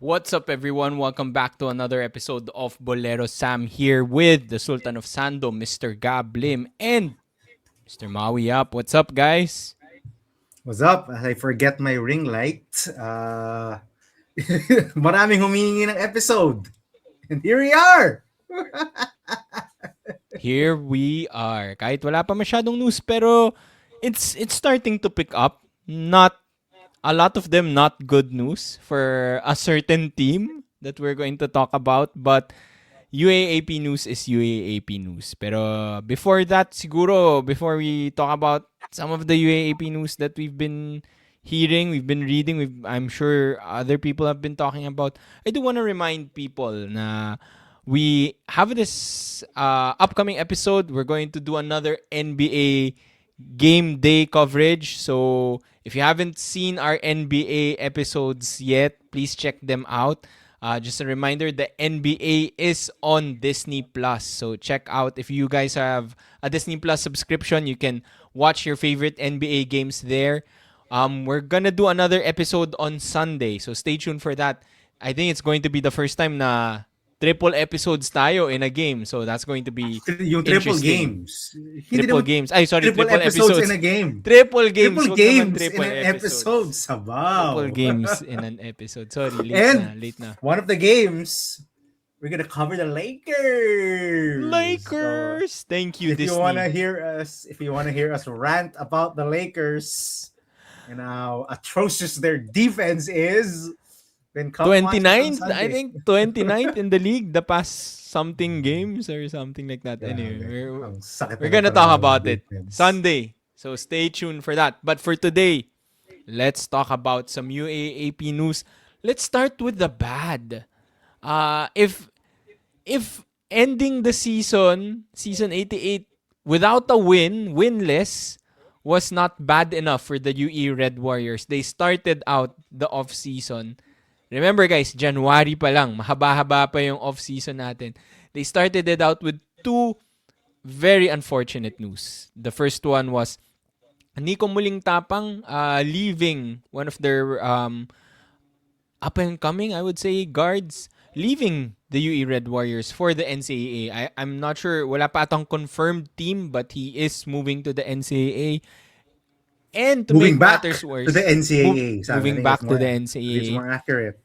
What's up, everyone? Welcome back to another episode of Boleros. Sam here with the Sultan of Sando, Mr. Gab Lim, and Mr. Maui Up. What's up, guys? What's up? I forget my ring light. Maraming humingi ng episode. And here we are! Here we are. Kahit wala pa masyadong news, pero it's starting to pick up. Not a lot of them not good news for a certain team that we're going to talk about, but UAAP news is UAAP news. Pero before that, siguro, before we talk about some of the UAAP news that we've been hearing, we've been reading, I'm sure other people have been talking about, I do want to remind people na we have this upcoming episode. We're going to do another NBA game day coverage. So if you haven't seen our NBA episodes yet, please check them out. Just a reminder, the NBA is on Disney Plus. So check out, if you guys have a Disney Plus subscription, you can watch your favorite NBA games there. We're gonna do another episode on Sunday, so stay tuned for that. I think it's going to be the first time na triple episodes tayo in a game. So that's going to be Yung triple interesting. games. Triple games. Ay, sorry, Triple triple episodes episodes. in a game. Triple games. Triple Wag naman games triple in an episode. Sabaw. Triple games in an episode. Sorry, late na. One of the games, we're gonna cover the Lakers. Lakers. So, thank you, if Disney. you wanna hear us rant about the Lakers and how atrocious their defense is, then come 29th, watch us on I Sunday. think 29th in the league the past something games or something like that. Anyway, Ang sakit we're na gonna talaga talk ng about it defense. Sunday. So stay tuned for that. But for today, let's talk about some UAAP news. Let's start with the bad. If ending the season 88 without a winless was not bad enough for the UE Red Warriors. They started out the off-season. Remember guys, January pa lang. Mahaba-haba pa yung off-season natin. They started it out with two very unfortunate news. The first one was Nico Mulingtapang leaving one of their up and coming, I would say, guards, leaving the UE Red Warriors for the NCAA. I'm not sure, wala pa atang confirmed team, but he is moving to the NCAA. And to Moving make back matters worse, to the NCAA. moving back to the NCAA. It's more accurate.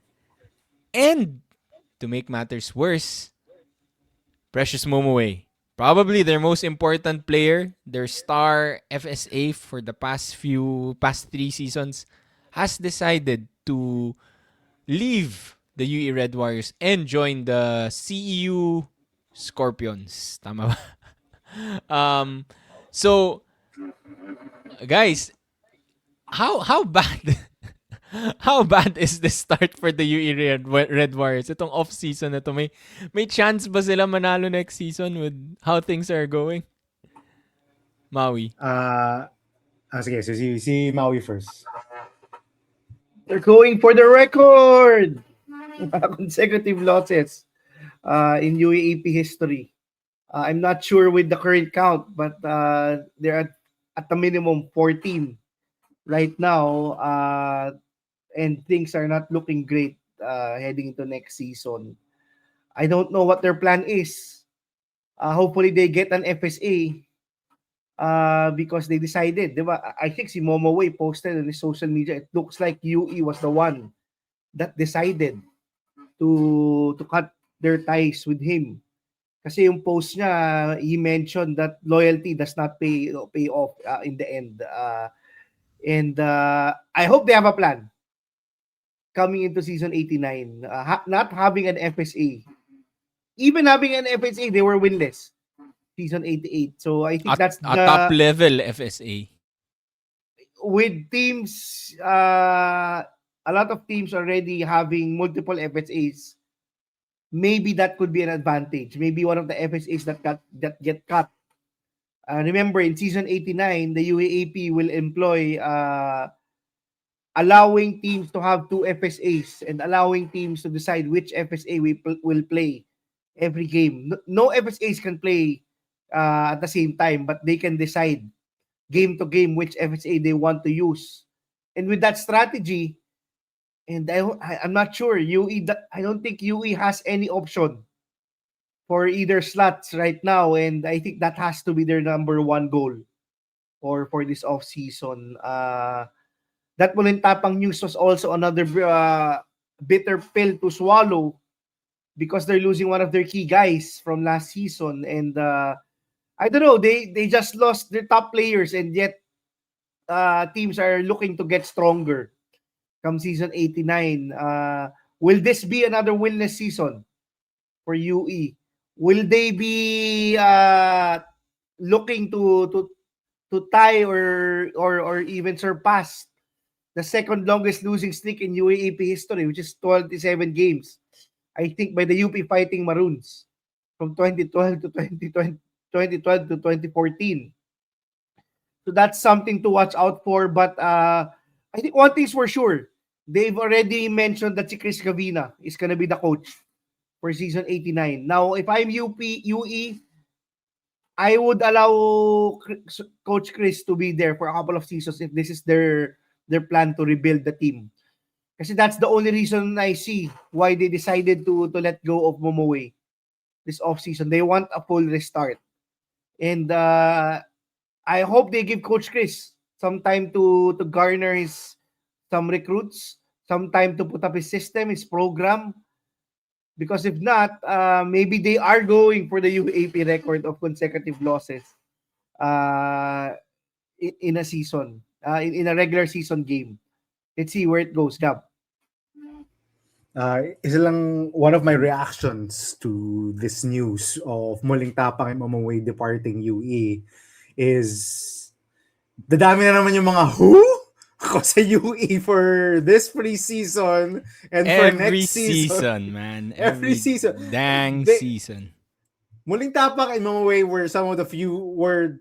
And to make matters worse, Precious Momowei, probably their most important player, their star FSA for the past 3 seasons, has decided to leave the UE Red Warriors and join the CEU Scorpions. Tama ba? So guys, how bad how bad is the start for the UE Red Warriors? Itong off-season na to, may chance ba sila manalo next season with how things are going? Maui. Sige, so si Maui first. They're going for the record. Consecutive losses in UAAP history. I'm not sure with the current count, but they're at the minimum 14 right now, and things are not looking great heading into next season. I don't know what their plan is. Hopefully they get an FSA because they decided, diba? I think si Momowei posted on his social media, it looks like UE was the one that decided to cut their ties with him. Kasi yung post niya, he mentioned that loyalty does not pay off in the end. And I hope they have a plan coming into season 89. Not having an FSA. Even having an FSA, they were winless. Season 88. So I think that's a top level FSA. With teams, a lot of teams already having multiple FSAs, maybe that could be an advantage. Maybe one of the FSAs that get cut. Remember, in season 89, the UAAP will employ allowing teams to have 2 FSAs and allowing teams to decide which FSA will play every game. No FSAs can play at the same time, but they can decide game to game which FSA they want to use. And with that strategy, And I'm not sure. I don't think UE has any option for either slots right now, and I think that has to be their number one goal for this off season. That Mulintapang news was also another bitter pill to swallow because they're losing one of their key guys from last season, and I don't know, they just lost their top players, and yet teams are looking to get stronger come season 89. Will this be another winless season for UE? Will they be looking to tie or even surpass the second longest losing streak in UAAP history, which is 27 games? I think by the UP Fighting Maroons from 2012 to 2020, 2012 to 2014. So that's something to watch out for. But I think one thing's for sure. They've already mentioned that si Chris Gavina is gonna be the coach for season 89. Now, if I'm UE, I would allow Coach Chris to be there for a couple of seasons if this is their plan to rebuild the team. Kasi that's the only reason I see why they decided to let go of Momowei this offseason. They want a full restart. And I hope they give Coach Chris some time to garner some recruits, some time to put up his system, his program. Because if not, maybe they are going for the UAP record of consecutive losses uh, in a season, in a regular season game. Let's see where it goes, Gab. Isa lang one of my reactions to this news of Mulingtapang and Momowei departing UE is the dami na naman yung mga who ako sa UE for this preseason and for Every next season. season, man. Every season. Dang They- season. Mulingtapang and Momowei were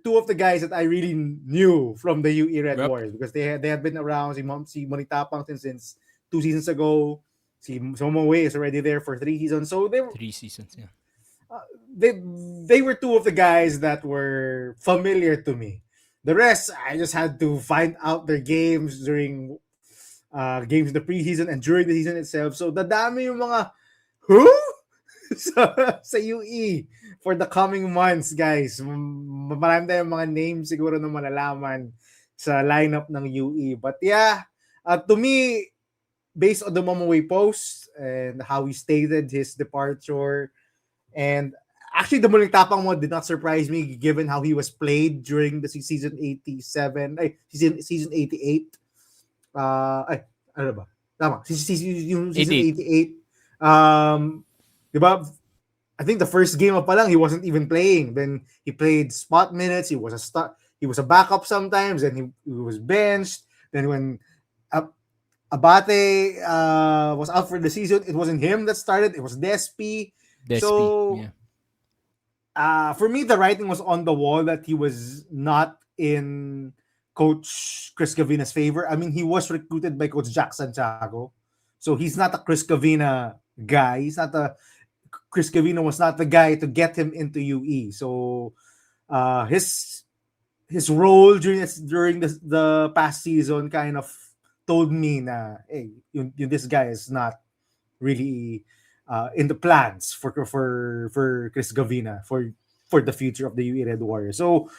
two of the guys that I really knew from the UE Red Yep. Warriors because they had been around. Si Mulingtapang since 2 seasons ago. Si Momowei is already there for 3 seasons. So 3 seasons, yeah. they were two of the guys that were familiar to me. The rest, I just had to find out their games during games in the preseason and during the season itself. So, dadami yung mga who? sa UE for the coming months, guys. Marami tayong mga names siguro na malalaman sa lineup ng UE. But yeah, to me, based on the Momowei post and how he stated his departure, and actually the Mulingtapang one did not surprise me given how he was played during the season 87, season 88. Ano ba? Tama, yung season 88. Diba? I think the first game up pa lang, he wasn't even playing. Then he played spot minutes. He was a backup sometimes, and he was benched. Then when Abate was out for the season, it wasn't him that started. It was Despi. So, yeah. For me, the writing was on the wall that he was not in Coach Chris Gavina's favor. I mean, he was recruited by Coach Jack Santiago. So he's not a Chris Gavina guy. Chris Gavina was not the guy to get him into UE. So his role during the past season kind of told me na, hey, this guy is not really in the plans for Chris Gavina for the future of the UE Red Warriors. So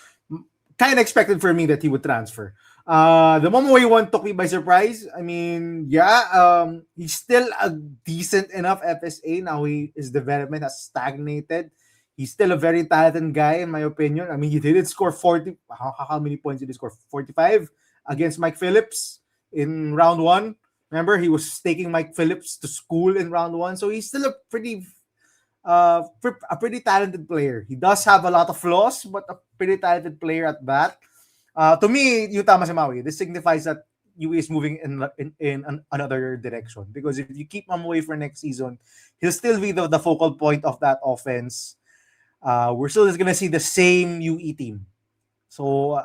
kind of expected for me that he would transfer. The Momowei one took me by surprise. I mean, yeah, he's still a decent enough FSA. Now his development has stagnated. He's still a very talented guy, in my opinion. I mean, he did score 40. How many points did he score? 45 against Mike Phillips in round 1. Remember, he was taking Mike Phillips to school in round 1. So he's still a pretty talented player. He does have a lot of flaws, but a pretty talented player at that. To me, yung tama si Maui, this signifies that UE is moving in another direction. Because if you keep him away for next season, he'll still be the focal point of that offense. We're still just gonna see the same UE team. So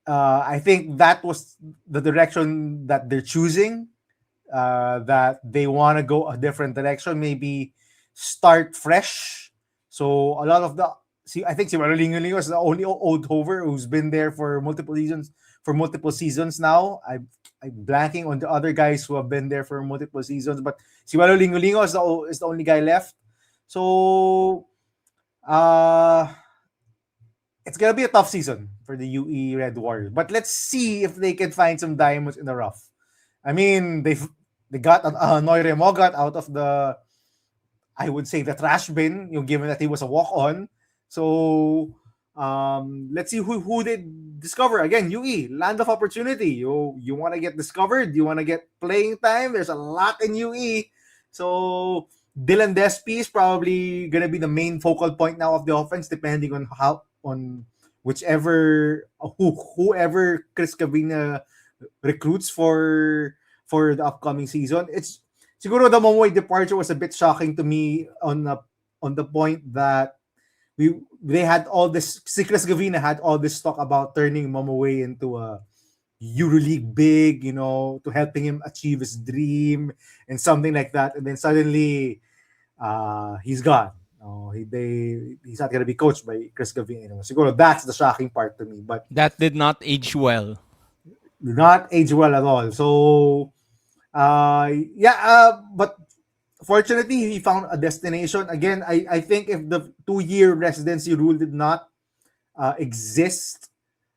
I think that was the direction that they're choosing. That they want to go a different direction, maybe start fresh. So a lot of I think si Marlingo is the only old hover who's been there for multiple seasons now. I'm blanking on the other guys who have been there for multiple seasons, but si Walo Lingolingo is the only guy left. So uh it's gonna be a tough season for the UE Red Warriors. But let's see if they can find some diamonds in the rough. I mean, they got Noire Mogat out of the, I would say, the trash bin, given that he was a walk-on. So let's see who they discover. Again, UE, land of opportunity. You want to get discovered, you want to get playing time. There's a lot in UE. So Dylan Despy is probably gonna be the main focal point now of the offense, depending on whoever Chris Cavina recruits for the upcoming season. It's siguro the Momowei departure was a bit shocking to me on the point that they had all this. Si Chris Gavina had all this talk about turning Momowei into a EuroLeague big, to helping him achieve his dream and something like that. And then suddenly, he's gone. He's not gonna be coached by Chris Gavina anymore. Siguro that's the shocking part to me. But That did not age well. not age well at all. So, but fortunately, he found a destination. Again, I think if the 2-year residency rule did not exist,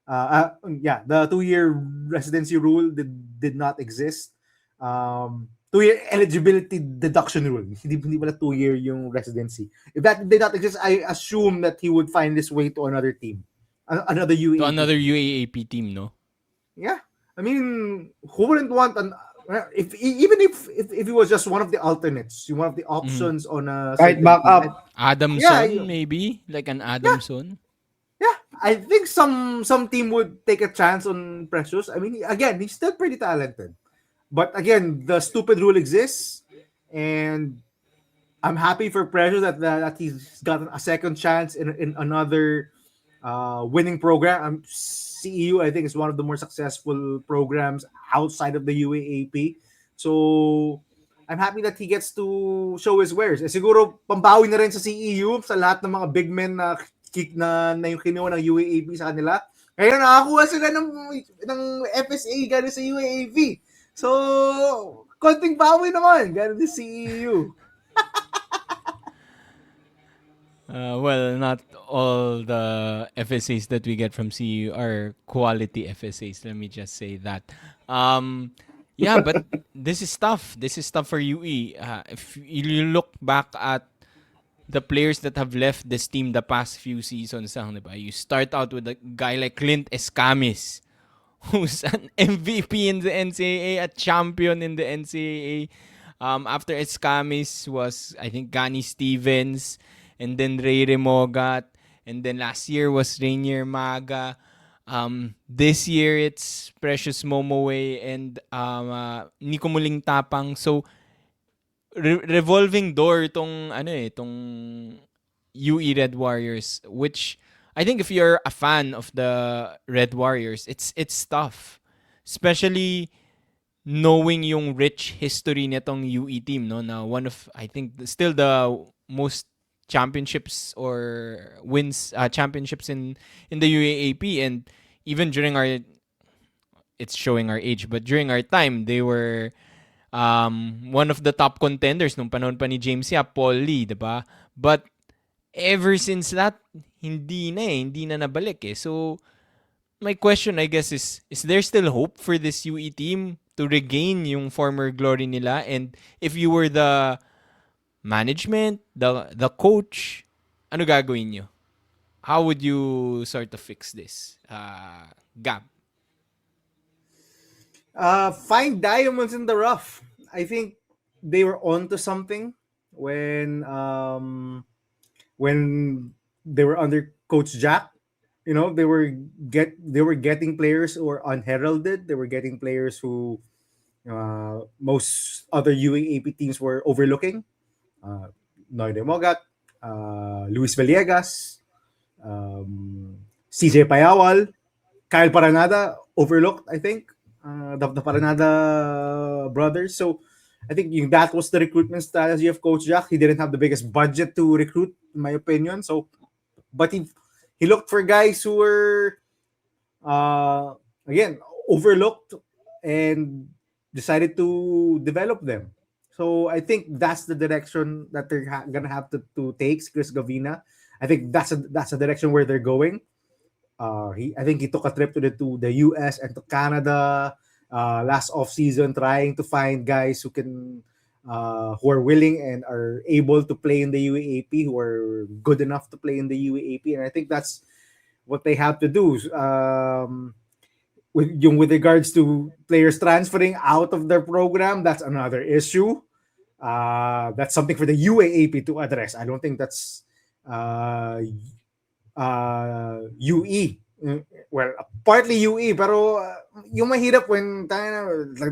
the 2-year residency rule did not exist. 2-year eligibility deduction rule. Hindi pala 2-year yung residency. If that did not exist, I assume that he would find his way to another team. Another UAAP. To another UAAP team, no? Yeah. I mean, who wouldn't want even if he was just one of the alternates, one of the options on a Right, certain back team, up. Adamson, maybe? Like an Adamson? Yeah, I think some team would take a chance on Precious. I mean, again, he's still pretty talented. But again, the stupid rule exists, and I'm happy for Precious that he's gotten a second chance in another winning program. CEU, I think, is one of the more successful programs outside of the UAAP. So, I'm happy that he gets to show his wares. Siguro, pambawi na rin sa CEU sa lahat ng mga big men na yung kinuha ng UAAP sa kanila. Kaya nakakuha sila ng FSA galing sa UAAP. So, konting bawi naman galing sa CEU. Well, not all the FSAs that we get from CU are quality FSAs. Let me just say that. Yeah, but this is tough. This is tough for UE. If you look back at the players that have left this team the past few seasons, diba? You start out with a guy like Clint Escamis, who's an MVP in the NCAA, a champion in the NCAA. After Escamis was, I think, Gani Stevens, and then Ray Remogat, and then last year was Rainier Maga. This year it's Precious Momowei and Nico Mulingtapang. So revolving door itong UE Red Warriors, which I think if you're a fan of the Red Warriors, it's tough, especially knowing yung rich history nitong UE team, no? Na one of, I think, still the most championships or wins championships in the UAAP, and even during it's showing our age, but during our time they were one of the top contenders nung panahon pa ni James Yap, Paul Lee, diba? But ever since that, hindi na nabalik eh. So my question, I guess, is there still hope for this UE team to regain yung former glory nila? And if you were the management, the coach, ano gagawin nyo? How would you sort of fix this? Gab. Find diamonds in the rough. I think they were onto something when they were under Coach Jack. They were getting players who were unheralded. They were getting players who most other UAAP teams were overlooking. Noy Mogat, Luis Villegas, CJ Payawal, Kyle Paranada, overlooked, I think. The Paranada brothers. So I think that was the recruitment strategy of Coach Jack. He didn't have the biggest budget to recruit, in my opinion. So, but he looked for guys who were again overlooked and decided to develop them. So I think that's the direction that they're gonna have to take Chris Gavina. I think that's a direction where they're going. I think he took a trip to the US and to Canada last off season, trying to find guys who are willing and are able to play in the UAAP, who are good enough to play in the UAAP, and I think that's what they have to do. With regards to players transferring out of their program, that's another issue. That's something for the UAAP to address. I don't think that's uh, UE. Well, partly UE, pero yung mahirap when tayo na,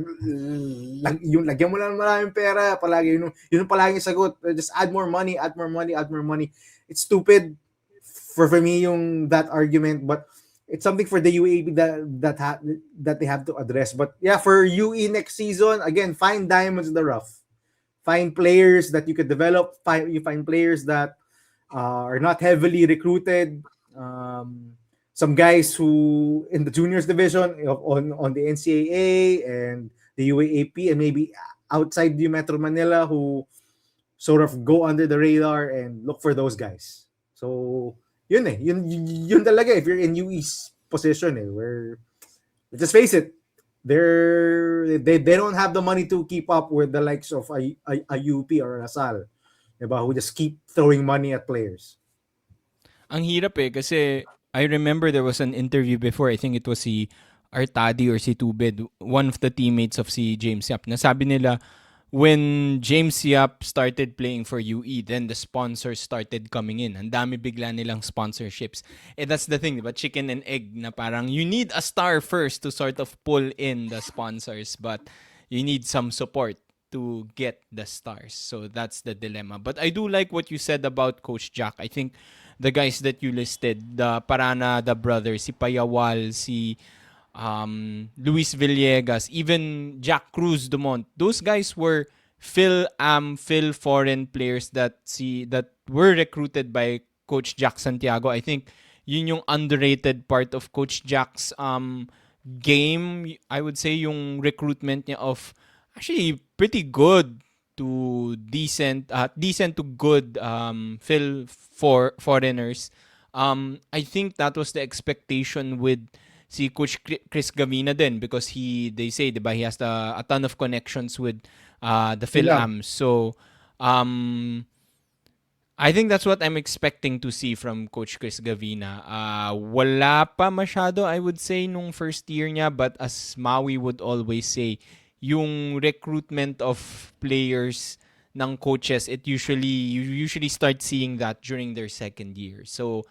yung lagyan mo lang maraming pera, palagi yun palagi yung sagot. Just add more money, add more money, add more money. It's stupid for me yung that argument, but it's something for the UAP that they have to address. But yeah, for UE next season, again, find diamonds in the rough. Find players that you could develop. You find players that are not heavily recruited. Some guys who in the juniors division on the NCAA and the UAAP, and maybe outside the Metro Manila, who sort of go under the radar, and look for those guys. So yun talaga if you're in UE's position where, let's just face it, they don't have the money to keep up with the likes of a UP or a Lasal, diba, who just keep throwing money at players. Ang hirap kasi I remember there was an interview before, I think it was si Artadi or si Tubed, one of the teammates of si James Yap, na sabi nila, when James Yap started playing for UE, then the sponsors started coming in. Ang dami bigla nilang sponsorships. That's the thing, diba? Chicken and egg na parang you need a star first to sort of pull in the sponsors, but you need some support to get the stars. So that's the dilemma. But I do like what you said about Coach Jack. I think the guys that you listed, the Parana, the brothers, si Payawal, si Luis Villegas, even Jack Cruz Dumont, those guys were Phil foreign players that were recruited by Coach Jack Santiago. I think yun yung underrated part of Coach Jack's game. I would say yung recruitment niya of actually pretty good to decent to good for foreigners. I think that was the expectation with si Coach Chris Gavina din, because they say, diba, he has a ton of connections with the PhilAms. So I think that's what I'm expecting to see from Coach Chris Gavina. Wala pa masyado, I would say, nung first year niya, but as Maui would always say, yung recruitment of players ng coaches, you usually start seeing that during their second year. So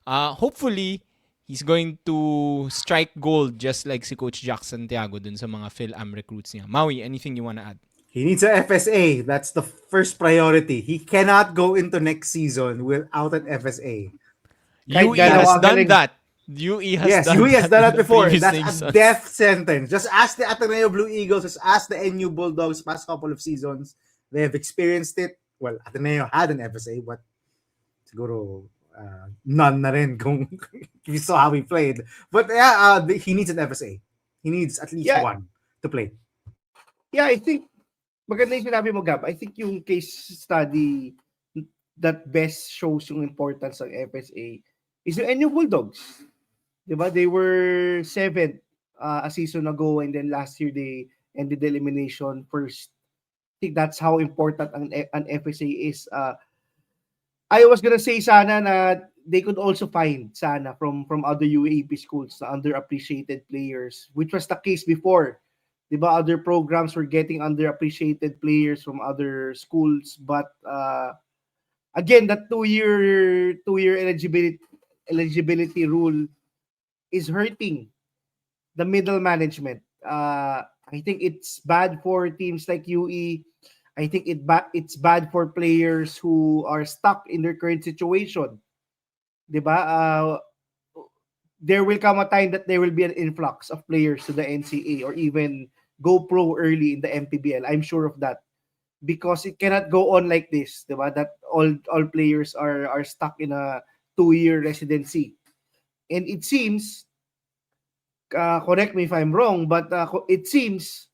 hopefully he's going to strike gold just like si Coach Jack Santiago dun sa mga PhilAm recruits niya. Maui, anything you wanna add? He needs a FSA. That's the first priority. He cannot go into next season without an FSA. UE has done that. UE has done that before. That's seasons. a death sentence. Just ask the Ateneo Blue Eagles, just ask the NU Bulldogs past couple of seasons. They have experienced it. Well, Ateneo had an FSA, but siguro none na rin kung you saw how he played. But yeah, he needs an FSA. He needs at least one to play. Yeah, I think maganda yung sinabi mo, Gab. I think yung case study that best shows yung importance ng FSA is yung NU Bulldogs. Diba? They were 7th a season ago, and then last year they ended the elimination first. I think that's how important an FSA is. I was gonna say sana na they could also find sana from other UAAP schools na underappreciated players, which was the case before. Diba, other programs were getting underappreciated players from other schools, but again, that two-year eligibility rule is hurting the middle management. I think it's bad for teams like UE. I think it's bad for players who are stuck in their current situation. Diba? There will come a time that there will be an influx of players to the NCA or even go pro early in the MPBL. I'm sure of that. Because it cannot go on like this, diba? That all players are stuck in a 2-year residency. And it seems correct me if I'm wrong, but it seems,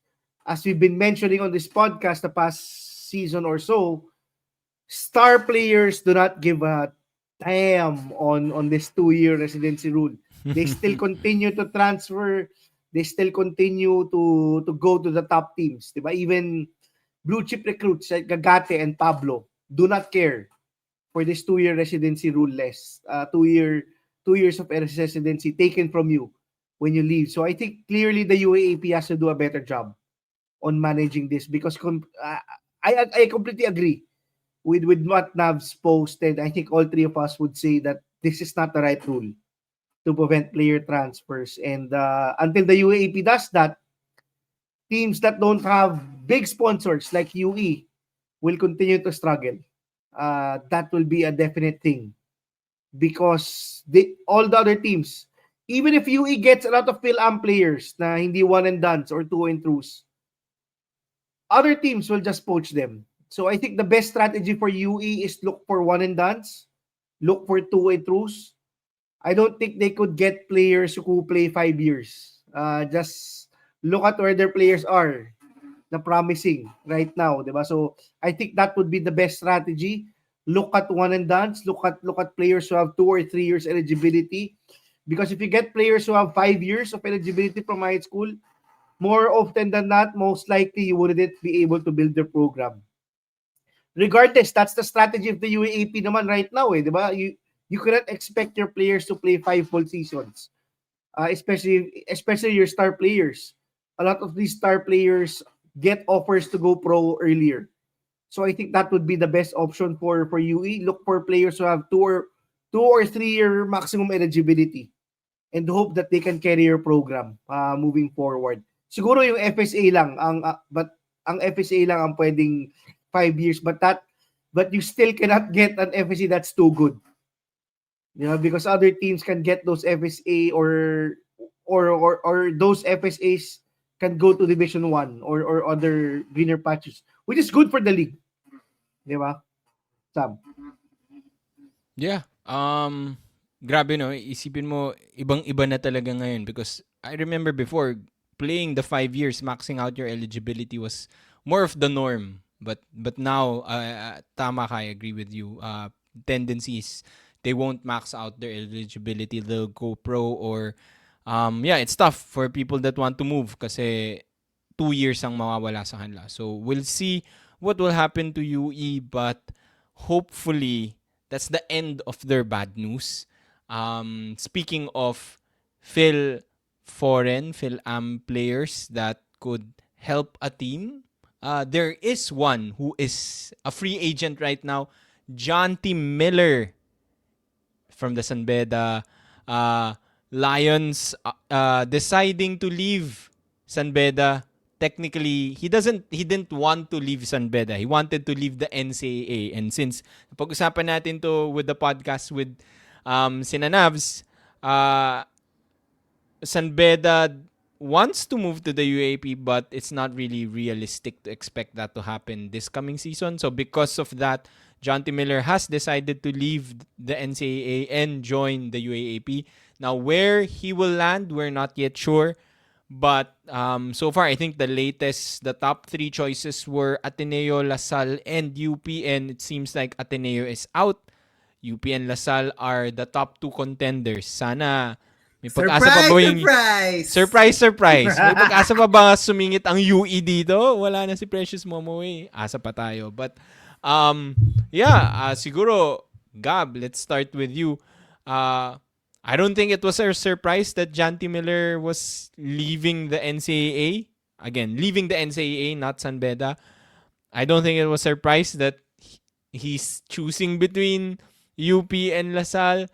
as we've been mentioning on this podcast the past season or so, star players do not give a damn on this 2-year residency rule. They still continue to transfer. They still continue to go to the top teams. Diba? Even blue chip recruits like Gagate and Pablo do not care for this 2-year residency rule less. 2 years of residency taken from you when you leave. So I think clearly the UAAP has to do a better job on managing this because I completely agree with what Nav's posted. I think all three of us would say that this is not the right rule to prevent player transfers. And until the UAAP does that, teams that don't have big sponsors like UE will continue to struggle. That will be a definite thing because all the other teams, even if UE gets a lot of Phil-Am players na hindi one and dones or two and throughs, other teams will just poach them. So I think the best strategy for UE is look for one and dones, look for two and throughs. I don't think they could get players who play 5 years. Just look at where their players are, na promising right now, diba? So I think that would be the best strategy. Look at one and dones. Look at players who have 2 or 3 years eligibility. Because if you get players who have 5 years of eligibility from high school, more often than not, most likely you wouldn't be able to build their program. Regardless, that's the strategy of the UAAP naman right now, diba? You cannot expect your players to play 5 full seasons, especially your star players. A lot of these star players get offers to go pro earlier. So I think that would be the best option for UE. Look for players who have 2 or 3 year maximum eligibility and hope that they can carry your program moving forward. Siguro yung FSA lang but ang FSA lang ang pwedeng 5 years, but you still cannot get an FSA that's too good. Because other teams can get those FSA or those FSAs can go to Division 1 or other greener patches, which is good for the league. Diba? Sam? Yeah. Grabe no, isipin mo ibang-iba na talaga ngayon because I remember before playing the 5 years, maxing out your eligibility was more of the norm. But now, tama ka, I agree with you. Tendencies, they won't max out their eligibility. They'll go pro or it's tough for people that want to move kasi 2 years ang mawawala sa kanila. So we'll see what will happen to UE, but hopefully that's the end of their bad news. Speaking of Phil-Am players that could help a team, there is one who is a free agent right now, Janti Miller from the San Beda Lions, deciding to leave San Beda. Technically, he didn't want to leave San Beda. He wanted to leave the NCAA. And since pag-usapan natin to with the podcast with Sinanavs, San Beda wants to move to the UAP, but it's not really realistic to expect that to happen this coming season. So because of that, Janti Miller has decided to leave the NCAA and join the UAAP. Now, where he will land, we're not yet sure. But so far, I think the top 3 choices were Ateneo, LaSalle, and UP. And it seems like Ateneo is out. UP and LaSalle are the top 2 contenders. Sana may pag-asa pa ba yung... Surprise! May pag-asa pa ba sumingit ang UE dito? Wala na si Precious Momowei. Asa pa tayo. But, siguro, Gab, let's start with you. I don't think it was a surprise that Janti Miller was leaving the NCAA. Again, leaving the NCAA, not San Beda. I don't think it was a surprise that he's choosing between UP and LaSalle.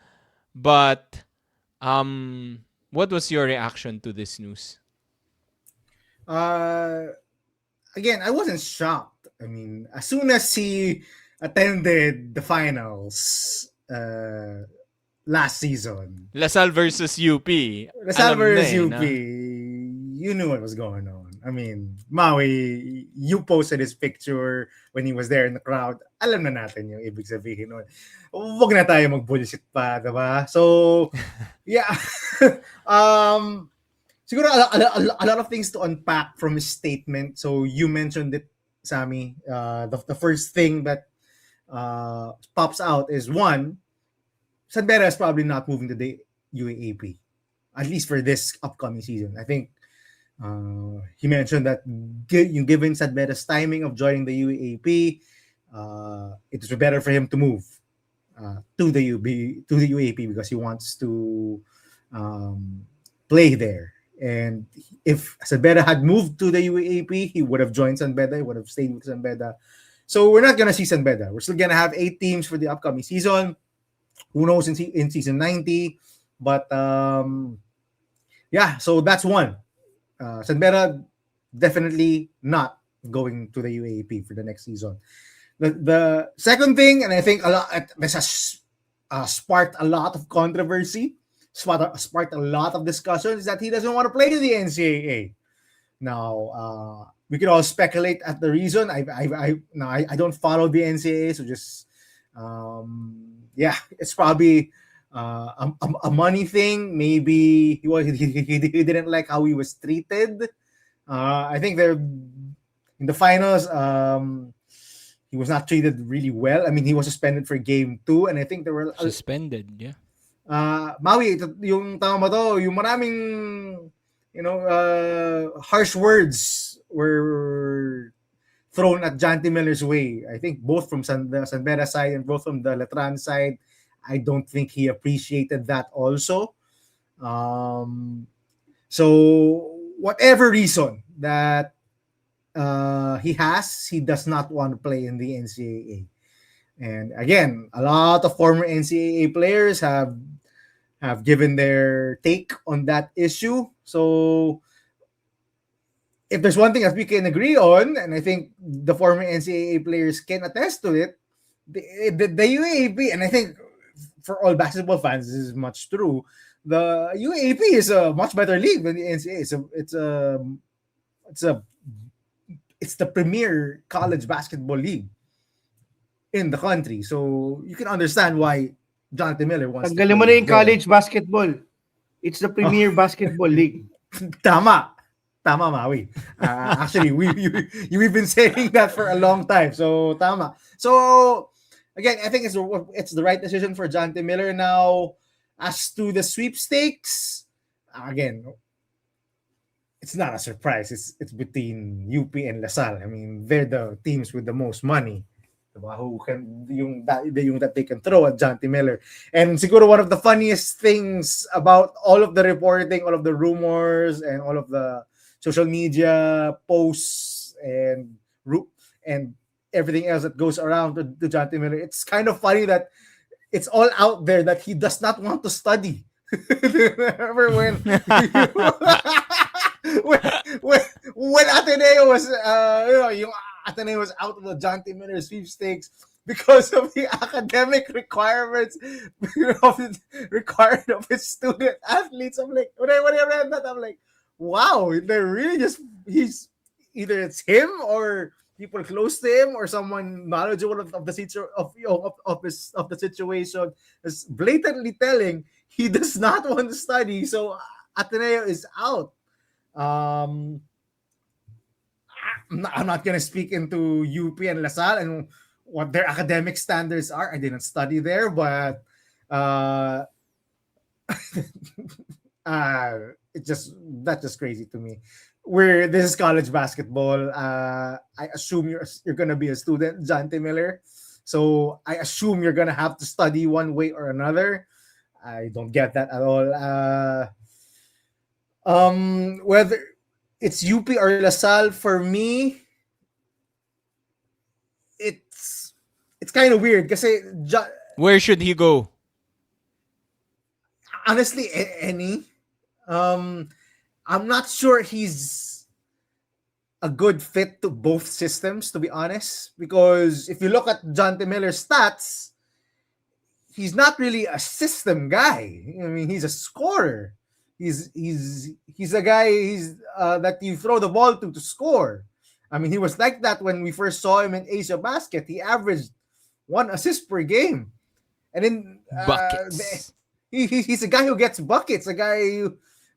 But what was your reaction to this news? Again, I wasn't shocked. I mean, as soon as he attended the finals last season, LaSalle versus UP. LaSalle versus UP, na. you knew what was going on. I mean, Maui, you posted his picture when he was there in the crowd. Alam na natin yung ibig sabihin nun. Huwag na tayo mag-bullshit pa, diba? So, yeah. siguro a lot of things to unpack from his statement. So you mentioned it, Sammy. The first thing that pops out is one, Sanbera is probably not moving to the UAAP, at least for this upcoming season. I think he mentioned that given Sanbera's timing of joining the UAAP, it is better for him to move to the UAP because he wants to um, play there. And if Sanbeda had moved to the UAP, he would have joined Sanbeda. He would have stayed with Sanbeda. So we're not gonna see Sanbeda. We're still gonna have 8 teams for the upcoming season. Who knows in season 90? But yeah, so that's one. Sanbeda definitely not going to the UAP for the next season. The second thing, and I think a lot, this has sparked a lot of controversy, sparked a lot of discussion, is that he doesn't want to play in the NCAA. Now, we could all speculate at the reason. I don't follow the NCAA, so just yeah, it's probably a money thing. Maybe he didn't like how he was treated. I think they're in the finals. He was not treated really well. I mean, he was suspended for game 2, and I think there were Suspended, yeah. Maui, yung tama mo to, yung maraming harsh words were thrown at Janti Miller's way. I think both from the Sanbera side and both from the Letran side. I don't think he appreciated that also. So whatever reason that he does not want to play in the NCAA. And again, a lot of former NCAA players have given their take on that issue. So if there's one thing that we can agree on, and I think the former NCAA players can attest to it, the UAAP, and I think for all basketball fans, this is much true. The UAAP is a much better league than the NCAA. It's the premier college basketball league in the country. So you can understand why Jonathan Miller wants to play. Tanggalin mo na yung college basketball. It's the premier basketball league. Tama, Maui. Actually, we've been saying that for a long time. So tama. So again, I think it's the right decision for Janti Miller. Now, as to the sweepstakes, again, it's not a surprise. It's between UP and LaSalle. I mean, they're the teams with the most money. Who can yung that they can throw at Janti Miller. And siguro one of the funniest things about all of the reporting, all of the rumors, and all of the social media posts and everything else that goes around to Janti Miller, it's kind of funny that it's all out there that he does not want to study. Remember when when Ateneo was yung Ateneo was out of the Janti Miller Sweepstakes because of the academic requirements required of his student athletes. I'm like, when I read that, I'm like, wow, they're really just he's either it's him or people close to him or someone knowledgeable of the situation is blatantly telling he does not want to study. So Ateneo is out. I'm not going to speak into UP and LaSalle and what their academic standards are. I didn't study there, but that's just crazy to me. Where this is college basketball, I assume you're going to be a student, Janti Miller. So I assume you're going to have to study one way or another. I don't get that at all. Whether it's UP or LaSalle, for me, it's kind of weird kasi where should he go? Honestly, any. I'm not sure he's a good fit to both systems, to be honest, because if you look at Janti Miller's stats, he's not really a system guy. I mean, he's a scorer. He's a guy that you throw the ball to score. I mean, he was like that when we first saw him in Asia Basket. He averaged 1 assist per game, and then Buckets. He's a guy who gets buckets. A guy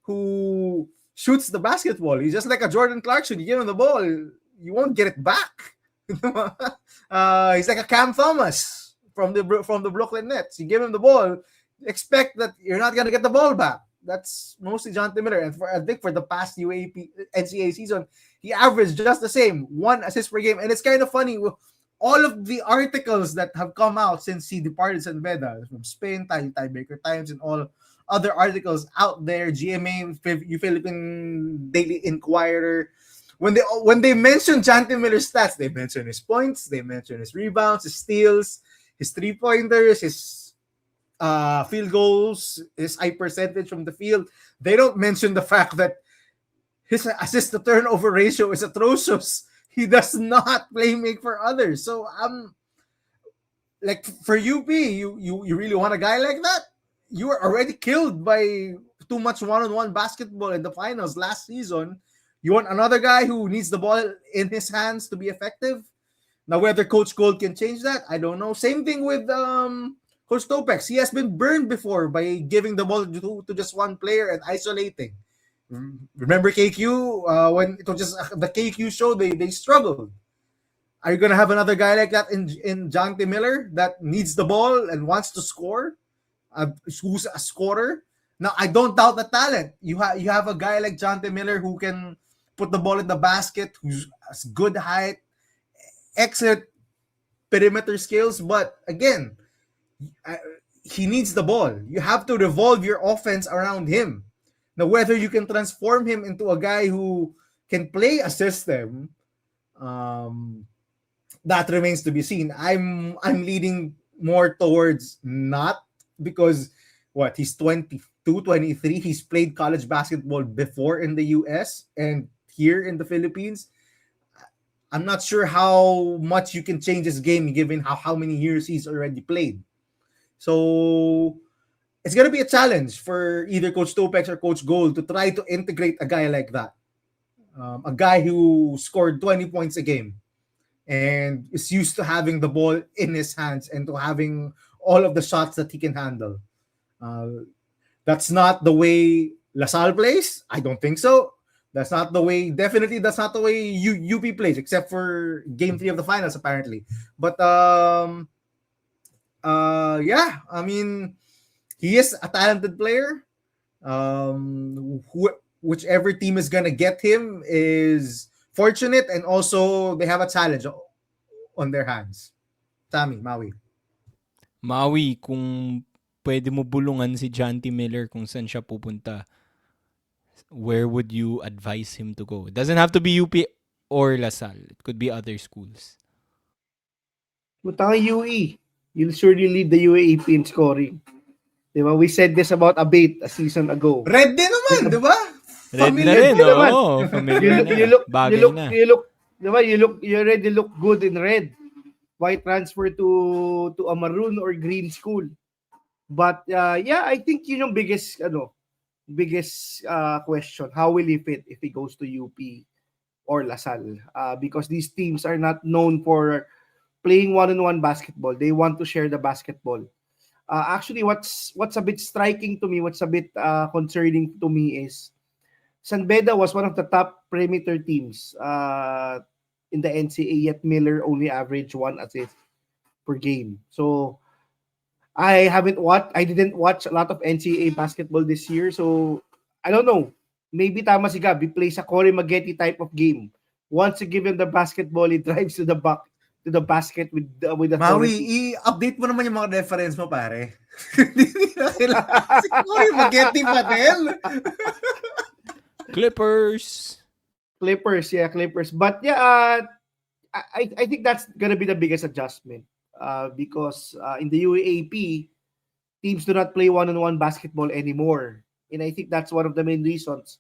who shoots the basketball. He's just like a Jordan Clarkson. You give him the ball, you won't get it back. He's like a Cam Thomas from the Brooklyn Nets. You give him the ball, expect that you're not gonna get the ball back. That's mostly Janti Miller. And I think for the past UAP NCAA season, he averaged just the same, 1 assist per game. And it's kind of funny. All of the articles that have come out since he departed San Beda, from Spain, Tiebreaker Times, and all other articles out there, GMA, Philippine Daily Inquirer, when they mention Janti Miller's stats, they mention his points, they mention his rebounds, his steals, his 3-pointers, his field goals, his high percentage from the field. They don't mention the fact that his assist to turnover ratio is atrocious. He does not play make for others. So like for UP, you really want a guy like that? You were already killed by too much one-on-one basketball in the finals last season. You want another guy who needs the ball in his hands to be effective? Now, whether Coach Gold can change that, I don't know. Same thing with Coach Topex. He has been burned before by giving the ball to just one player and isolating. Remember KQ? When it was just the KQ show, they struggled. Are you going to have another guy like that in Janti Miller that needs the ball and wants to score? Who's a scorer? Now, I don't doubt the talent. You have a guy like Janti Miller who can put the ball in the basket, who's has good height, excellent perimeter skills, but again, he needs the ball. You have to revolve your offense around him. Now, whether you can transform him into a guy who can play a system, that remains to be seen. I'm leaning more towards not, because he's 22, 23. He's played college basketball before in the US and here in the Philippines. I'm not sure how much you can change his game given how many years he's already played. So it's going to be a challenge for either Coach Topex or Coach Gold to try to integrate a guy like that. A guy who scored 20 points a game and is used to having the ball in his hands and to having all of the shots that he can handle. That's not the way LaSalle plays. I don't think so. That's not the way UP plays, except for game 3 of the finals, apparently. But yeah, I mean, he is a talented player. Whichever team is gonna get him is fortunate, and also they have a challenge on their hands. Sammy, Maui, kung pwede mo bulungan si Janti Miller kung saan siya pupunta, where would you advise him to go? It doesn't have to be UP or LaSalle. It could be other schools. Punta kang UE. You'll surely lead the UAAP in scoring. Diba? We said this about Abate a season ago. Red din naman, di ba? Red na rin, oo. Familiar na. Bagay na. You already look good in red. Why transfer to a maroon or green school? But yeah, I think yun yung biggest question. How will he fit if he goes to UP or LaSalle? Because these teams are not known for playing one-on-one basketball. They want to share the basketball. Actually, what's a bit striking to me, what's a bit concerning to me is San Beda was one of the top perimeter teams in the NCAA, yet Miller only averaged 1 assist per game. So I didn't watch a lot of NCAA basketball this year, so I don't know. Maybe tama si Gab, he plays a Corey Maggette type of game. Once you give him the basketball, he drives to the basket with authority. Maui, i-update mo naman yung mga reference mo, pare. Hindi na kailangan si Corey Maggette pa din. Clippers. But yeah, I think that's gonna be the biggest adjustment because in the UAAP, teams do not play one-on-one basketball anymore, and I think that's one of the main reasons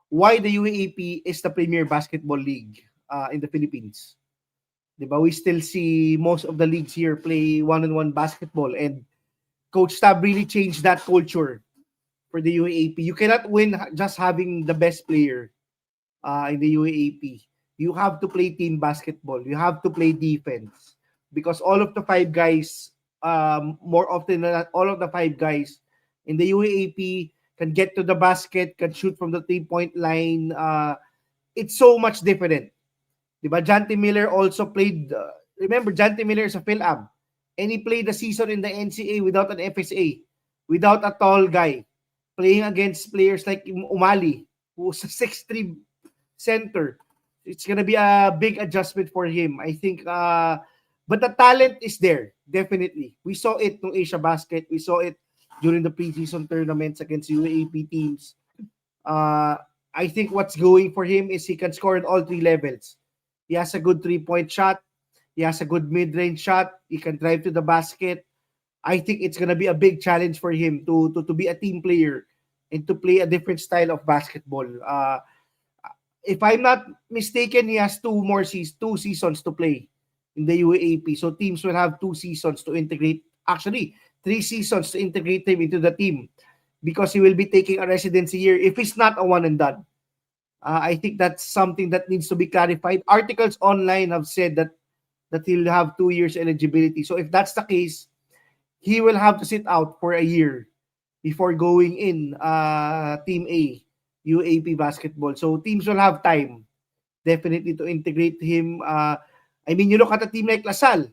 why the UAAP is the premier basketball league in the Philippines. Diba? We still see most of the leagues here play one-on-one basketball, and Coach Tab really changed that culture for the UAAP. You cannot win just having the best player in the UAAP. You have to play team basketball. You have to play defense because all of the 5 guys, more often than not, all of the 5 guys in the UAAP can get to the basket, can shoot from the 3-point line. It's so much different. Diba? Janti Miller also played, remember, Janti Miller is a Phil-Am. And he played the season in the NCAA without an FSA, without a tall guy, playing against players like Umali, who's a 6'3" center. It's gonna be a big adjustment for him. I think, but the talent is there, definitely. We saw it no Asia Basket. We saw it during the preseason tournaments against UAAP teams. I think what's going for him is he can score at all 3 levels. He has a good 3-point shot. He has a good mid-range shot. He can drive to the basket. I think it's gonna be a big challenge for him to be a team player and to play a different style of basketball. If I'm not mistaken, he has 2 seasons to play in the UAAP. So teams will have 2 seasons to integrate. Actually, 3 seasons to integrate him into the team because he will be taking a residency year if he's not a one and done. I think that's something that needs to be clarified. Articles online have said that he'll have 2 years eligibility. So if that's the case, he will have to sit out for a year before going in Team A, UAP basketball. So teams will have time definitely to integrate him. I mean, you look at a team like LaSalle,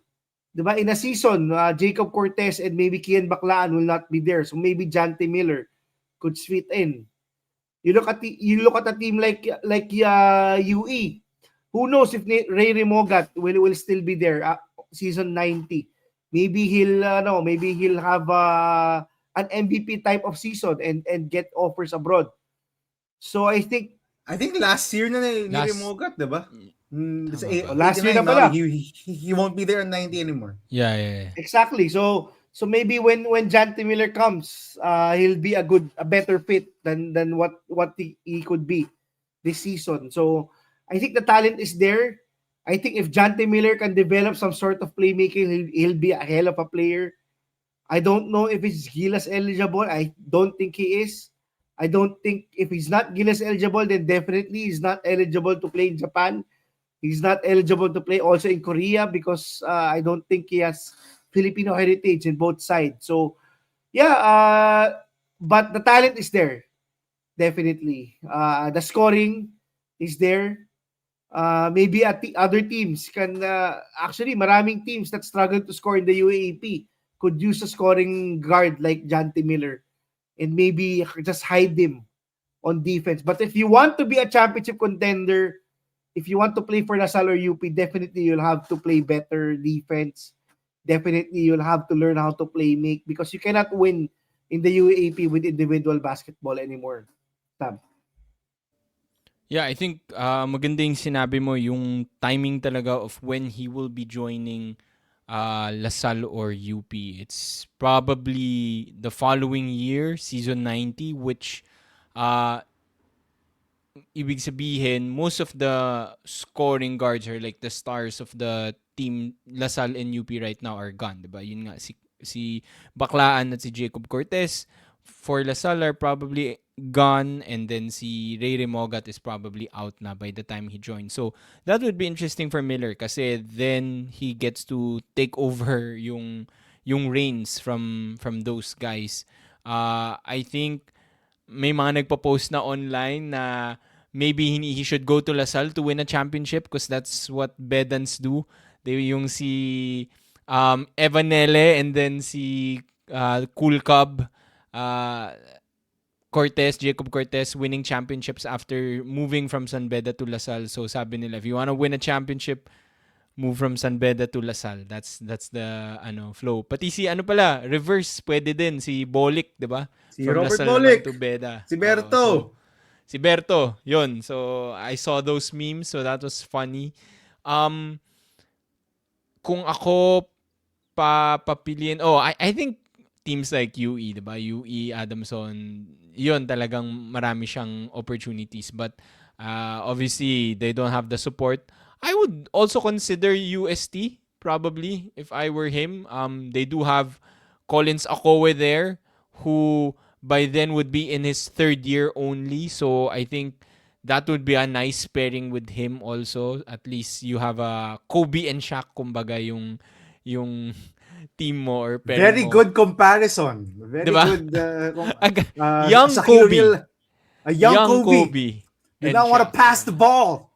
diba? In a season, Jacob Cortez and maybe Kian Baclaan will not be there. So maybe Janti Miller could fit in. You look at a team like UE. Who knows if Ray Remogat will still be there season 90. Maybe he'll have an MVP type of season and get offers abroad. So I think last year na ni Last- Remogat, diba? Tama ba? Last year na 89 pala. now, he won't be there in 90 anymore. Yeah. exactly. So maybe when Janti Miller comes, he'll be a better fit than what he could be this season. So I think the talent is there. I think if Janti Miller can develop some sort of playmaking, he'll be a hell of a player. I don't know if he's Gilas eligible. I don't think he is. I don't think if he's not Gilas eligible, then definitely he's not eligible to play in Japan. He's not eligible to play also in Korea because I don't think he has Filipino heritage in both sides. So, yeah, but the talent is there, definitely. The scoring is there. Maybe other teams can, actually, maraming teams that struggle to score in the UAAP could use a scoring guard like Janti Miller and maybe just hide him on defense. But if you want to be a championship contender, if you want to play for LaSalle or UP, definitely you'll have to play better defense. Definitely you'll have to learn how to play make because you cannot win in the UAAP with individual basketball anymore. Tab. Yeah, I think maganda yung sinabi mo, yung timing talaga of when he will be joining LaSalle or UP. It's probably the following year, season 90, which ibig sabihin, most of the scoring guards are like the stars of the team LaSalle and UP right now are gone, diba? Yun nga, si Baclaan at si Jacob Cortez for LaSalle are probably gone, and then si Ray Remogat is probably out na by the time he joins. So that would be interesting for Miller kasi then he gets to take over yung reins from those guys. I think may mga nagpo-post na online na maybe he should go to LaSalle to win a championship because that's what Bedans do. Yung si Evanele and then si Cool Cub Jacob Cortez winning championships after moving from San Beda to LaSalle. So sabi nila, if you want to win a championship, move from San Beda to LaSalle. That's the flow. Pati si reverse pwede din si Bolick, 'di ba? Si From Robert LaSalle Bolick. naman to Beda. Si Berto. Si Berto, yun. So I saw those memes, so that was funny. Kung ako papiliin, I think teams like UE, 'di ba? UE, Adamson, yun talagang marami siyang opportunities, but obviously they don't have the support. I would also consider UST probably if I were him. They do have Collins Akowe there who by then would be in his third year only. So I think that would be a nice pairing with him also. At least you have a Kobe and Shaq kumbaga yung team mo or pair Very mo. good comparison. Very Diba? good. Young Shaquille Kobe. O'Neal, a young Kobe. Did And not want to Shaq. pass the ball.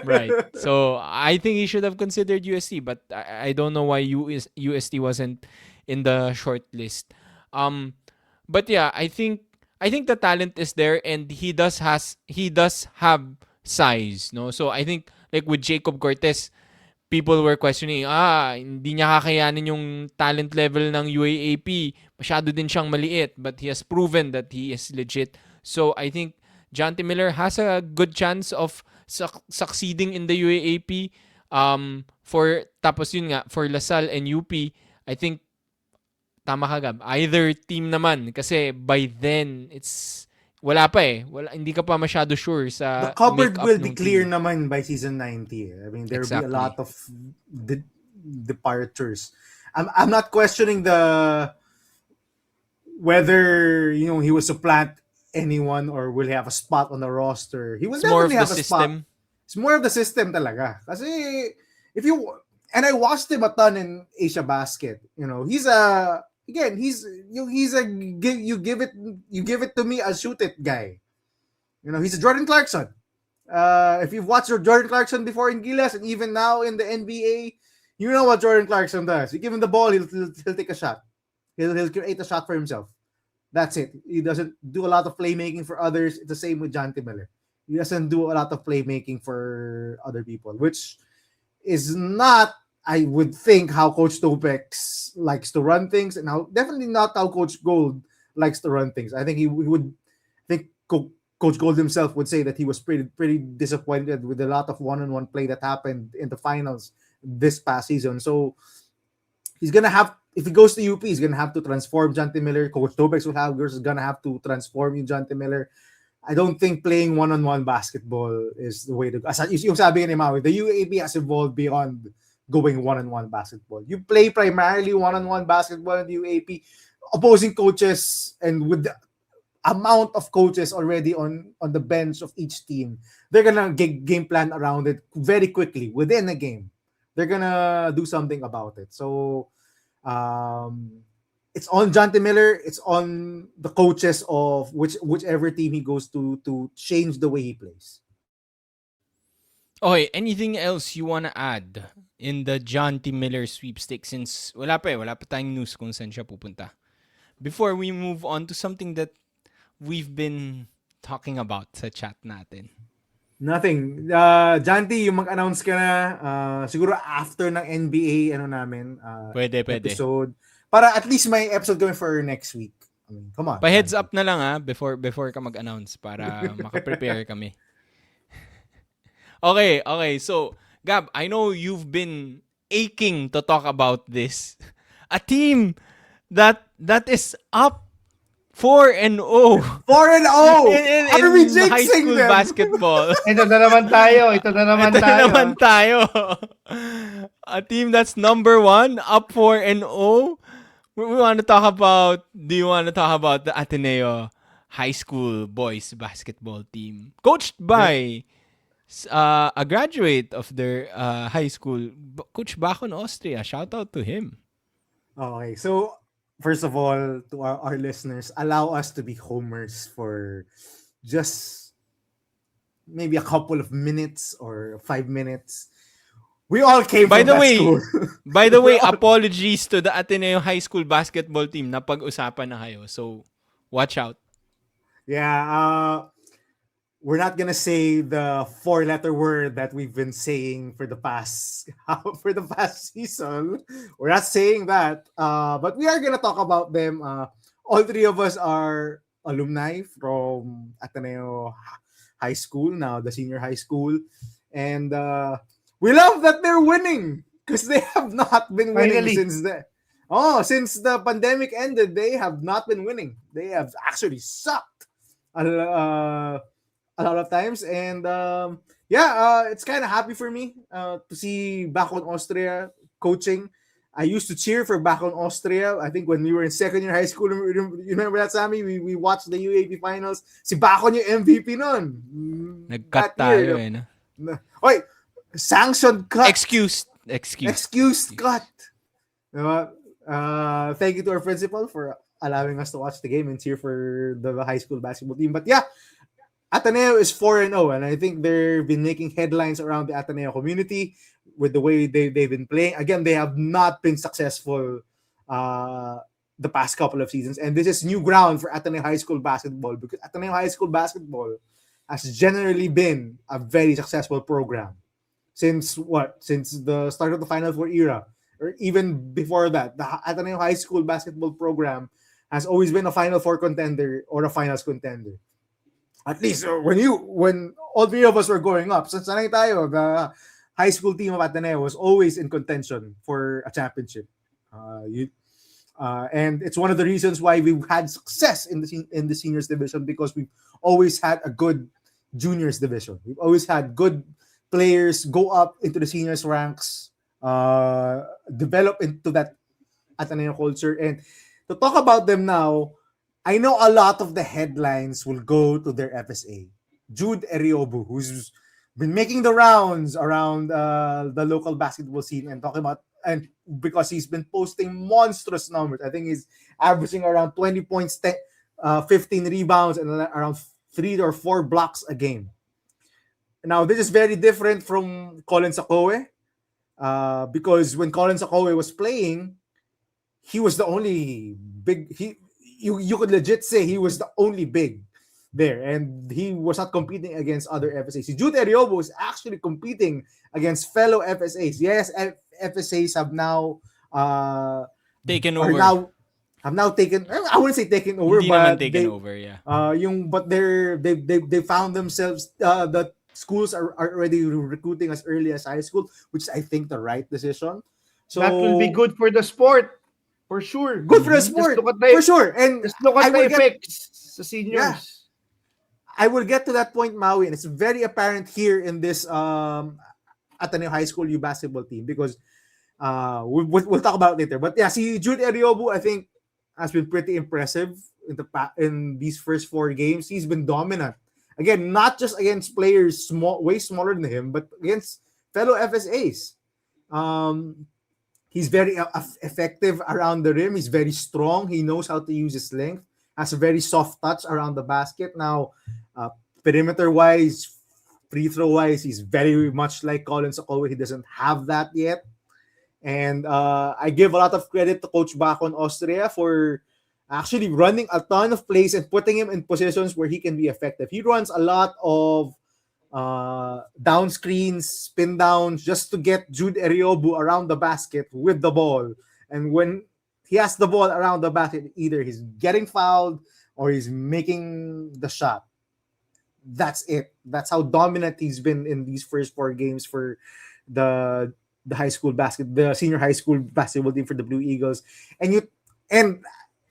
Right. So I think he should have considered UST, but I don't know why UST wasn't in the short list. But yeah, I think the talent is there, and he does have size, no? So I think like with Jacob Cortez, people were questioning, hindi niya kakayanin yung talent level ng UAAP. Masyado din siyang maliit, but he has proven that he is legit. So I think Janti Miller has a good chance of succeeding in the UAAP. Tapos yun nga, for LaSalle and UP, I think tama ka, Gab. Either team naman kasi by then wala pa eh. Hindi ka pa masyado sure The sa cupboard makeup will be ng clear team. naman by season 90. I mean, there will be a Exactly. lot of departures. I'm not questioning the whether he will supplant anyone or will have a spot on the roster. He will It's more definitely of the have a spot. system. It's more of the system talaga. Kasi if you and I watched him a ton in Asia Basket. He's a again he's a you give it to me, I'll shoot it guy. He's a Jordan Clarkson. If you've watched Jordan Clarkson before in Gilas and even now in the NBA, you know what Jordan Clarkson does. You give him the ball, he'll take a shot. He'll create a shot for himself. That's it. He doesn't do a lot of playmaking for others. It's the same with Janti Miller. He doesn't do a lot of playmaking for other people, which is not, I would think, how Coach Topex likes to run things, and definitely not how Coach Gold likes to run things. I think he would think Coach Gold himself would say that he was pretty disappointed with a lot of one-on-one play that happened in the finals this past season. So he's gonna have, if he goes to UP, he's gonna have to transform Janti Miller. Coach Tobex is gonna have to transform you, Janti Miller. I don't think playing one-on-one basketball is the way to go. As yung sabi ni Maui, the UAP has evolved beyond going one-on-one basketball. You play primarily one-on-one basketball in the UAP. Opposing coaches, and with the amount of coaches already on the bench of each team, they're gonna game plan around it very quickly within a game. They're gonna do something about it. So it's on Janti Miller. It's on the coaches of whichever team he goes to change the way he plays. Okay, anything else you wanna add in the Janti Miller sweepstakes, since wala pa tayong news kung saan siya pupunta? Before we move on to something that we've been talking about sa chat natin. Nothing. Janti, yung mag-announce ka na, siguro after ng NBA, Pwede. episode. Para at least may episode kami for next week. I mean, come on. Pa-heads up na lang before ka mag-announce para makaprepare kami. Okay. So, Gab, I know you've been aching to talk about this. A team that is up 4-0. 4-0! In Are we high jinxing school them? basketball. Ito na naman tayo. A team that's number 1, up 4-0. We want to talk about, do you want to talk about the Ateneo High School boys basketball team? Coached by a graduate of their high school, Coach Bacon Austria. Shout out to him. Okay, so first of all, to our listeners, allow us to be homers for just maybe a couple of minutes or 5 minutes. We all came By from the that way, school. By the way, apologies to the Ateneo High School basketball team. Napag-usapan na kayo. So, watch out. Yeah, we're not gonna say the 4-letter word that we've been saying for the past season. We're not saying that, but we are gonna talk about them. All three of us are alumni from Ateneo High School, now the senior high school, and we love that they're winning because they have not been winning Finally. since the pandemic ended. They have not been winning. They have actually sucked a lot of times, and it's kind of happy for me to see Bacon Austria coaching. I used to cheer for Bacon Austria. I think when we were in second year high school, you remember that, Sammy? We watched the UAP finals. Si Bacon yung MVP nun. Nag-cut That year, tayo Oy, sanctioned cut. Excused Excused cut. You know what? Thank you to our principal for allowing us to watch the game and cheer for the high school basketball team. But yeah, Ateneo is 4-0, and I think they've been making headlines around the Ateneo community with the way they've been playing. Again, they have not been successful uh, the past couple of seasons, and this is new ground for Ateneo High School basketball because Ateneo High School basketball has generally been a very successful program since what? Since the start of the Final Four era, or even before that. The Ateneo High School basketball program has always been a Final Four contender or a finals contender. At least when all three of us were growing up, since sanay tayo, the high school team of Ateneo was always in contention for a championship. You and it's one of the reasons why we've had success in the seniors division because we've always had a good juniors division. We've always had good players go up into the seniors ranks, develop into that Ateneo culture. And to talk about them now, I know a lot of the headlines will go to their FSA. Jude Eriobu, who's been making the rounds around the local basketball scene and talking about, and because he's been posting monstrous numbers. I think he's averaging around 20 points, 15 rebounds, and around 3 or 4 blocks a game. Now, this is very different from Colin Sakoe because when Colin Sakoe was playing, he was the only big. You could legit say he was the only big there, and he was not competing against other FSAs. Jude Eriobo is actually competing against fellow FSAs. Yes, FSAs have now Taken are over. now have now taken. I wouldn't say taken over, Hindi naman but taken they over, yeah. but they found themselves the schools are already recruiting as early as high school, which is, I think, the right decision. So That will be good for the sport, for sure. good for the Mhm. Just sport look at for the sure. And just look I at the will get effects sa yeah, seniors. I will get to that point, Maui, and it's very apparent here in this Ateneo High School U basketball team because we'll talk about it later. But yeah, see Jude Eriobu, I think, has been pretty impressive in these first 4 games. He's been dominant. Again, not just against players way smaller than him, but against fellow FSAs. Um, he's very effective around the rim. He's very strong. He knows how to use his length. Has a very soft touch around the basket. Now, uh, perimeter wise, free throw wise, he's very much like Colin Sokowe. He doesn't have that yet. And I give a lot of credit to Coach Bacon Austria for actually running a ton of plays and putting him in positions where he can be effective. He runs a lot of down screens, spin downs, just to get Jude Eriobu around the basket with the ball. And when he has the ball around the basket, either he's getting fouled or he's making the shot. That's it. That's how dominant he's been in these first 4 games for the the senior high school basketball team for the Blue Eagles. And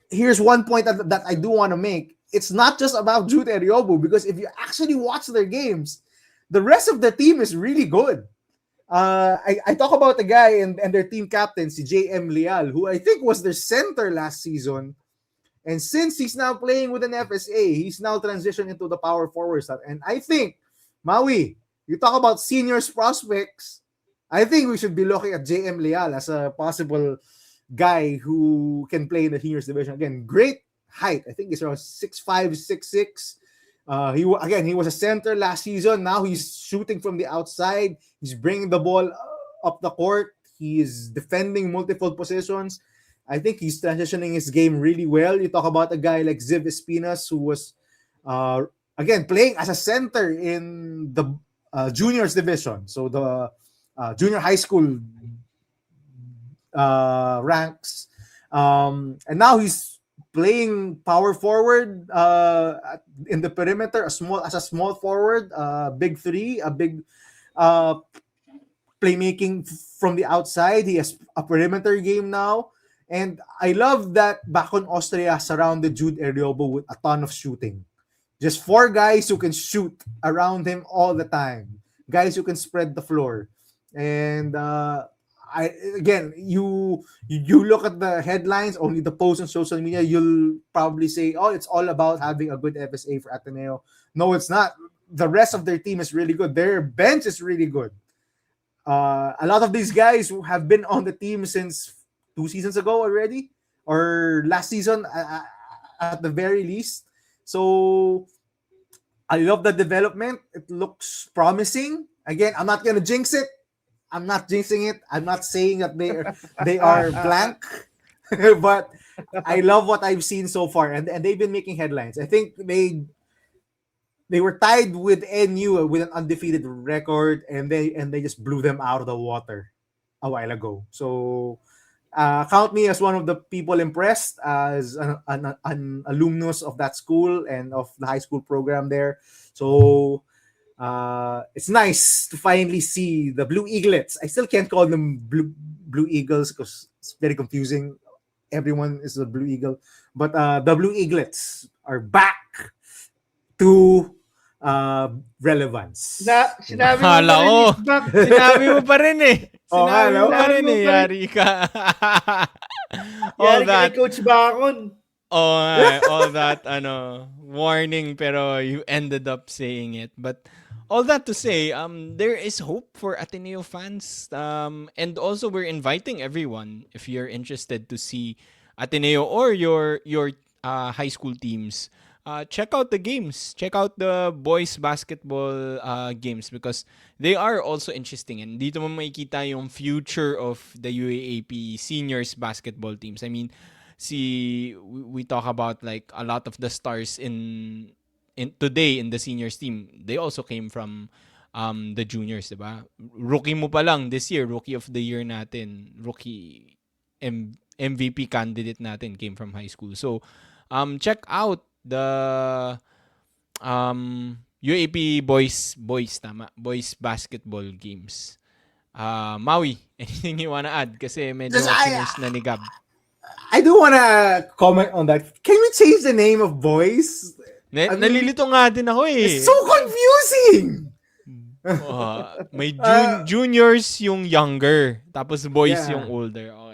here's one point that I do want to make. It's not just about Jude Eriobu because if you actually watch their games, the rest of the team is really good. I talk about the guy and their team captain, si J.M. Leal, who I think was their center last season. And since he's now playing with an FSA, he's now transitioned into the power forward slot. And I think, Maui, you talk about seniors prospects, I think we should be looking at J.M. Leal as a possible guy who can play in the seniors division. Again, great height. I think he's around 6'5", 6'6". He was a center last season. Now he's shooting from the outside. He's bringing the ball up the court. He is defending multiple positions. I think he's transitioning his game really well. You talk about a guy like Ziv Espinas, who was uh, again playing as a center in the juniors division, so the junior high school ranks, and now he's playing power forward in the perimeter, as a small forward, big three, a big uh, playmaking from the outside. He has a perimeter game now. And I love that Bacon Austria surrounded Jude Eriobo with a ton of shooting. Just 4 guys who can shoot around him all the time. Guys who can spread the floor. And you look at the headlines, only the posts on social media, you'll probably say, oh, it's all about having a good FSA for Ateneo. No, it's not. The rest of their team is really good. Their bench is really good. A lot of these guys who have been on the team since 2 seasons ago already, or last season at the very least. So I love the development. It looks promising. Again, I'm not gonna jinx it. I'm not jinxing it. I'm not saying that they are blank, but I love what I've seen so far, and they've been making headlines. I think they were tied with NU with an undefeated record, and they just blew them out of the water a while ago. So count me as one of the people impressed as an alumnus of that school and of the high school program there. So it's nice to finally see the Blue Eaglets. I still can't call them Blue Eagles because it's very confusing. Everyone is a Blue Eagle, but the Blue Eaglets are back to relevance. Sinabi mo Hala pa rin ko. is back. Sinabi mo pa rin eh. Oo nga, Sinabi no? mo pa rin Sinabi mo eh. pa rin. Yari ka. Yari all kay that. Coach Bacon. All that warning, pero you ended up saying it. But all that to say, there is hope for Ateneo fans. And also we're inviting everyone, if you're interested to see Ateneo or your high school teams, check out the games. Check out the boys basketball games because they are also interesting. And dito mo makikita yung future of the UAAP seniors basketball teams. I mean, we talk about like a lot of the stars in today in the seniors team. They also came from the juniors, diba? Rookie mo pa lang this year, rookie of the year natin, rookie MVP candidate natin came from high school. So check out the UAP boys basketball games. Maui, anything you wanna add? Kasi medyo finish na ni Gab. I do want to comment on that. Can we change the name of boys? I mean, Nalilito nga din ako eh. it's so confusing. May juniors yung younger, tapos boys Yeah. yung older. Okay.